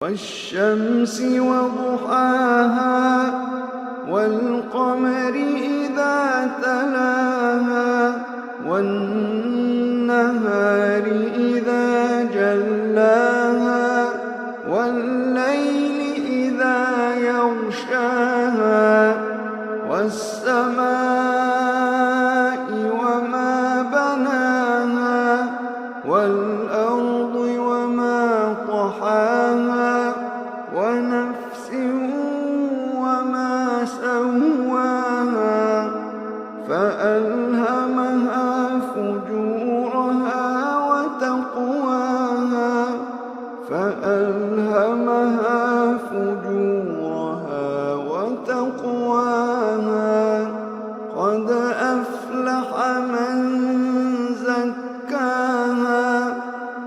والشمس وضحاها والقمر إذا تلاها والنهار إذا جلاها والليل إذا يغشاها والسماء وما بناها والأرض وما طحاها ونفس وما سواها فألهمها فجورها وتقواها فألهمها فجورها وتقواها قد أفلح من زكاها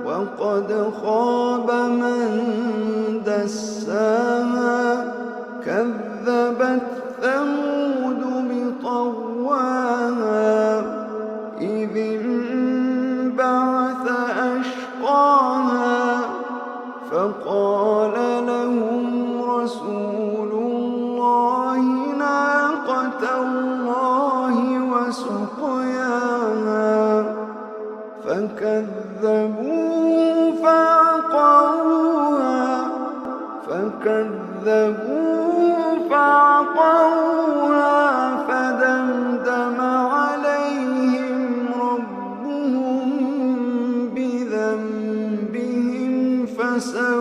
وقد خاب من دساها كذبت ثمود بطغواها إذ انبعث أشقاها فقال لهم رسول الله ناقة الله وسقياها فكذبوه فعقروها فدمدم عليهم ربهم بذنبهم فسواها.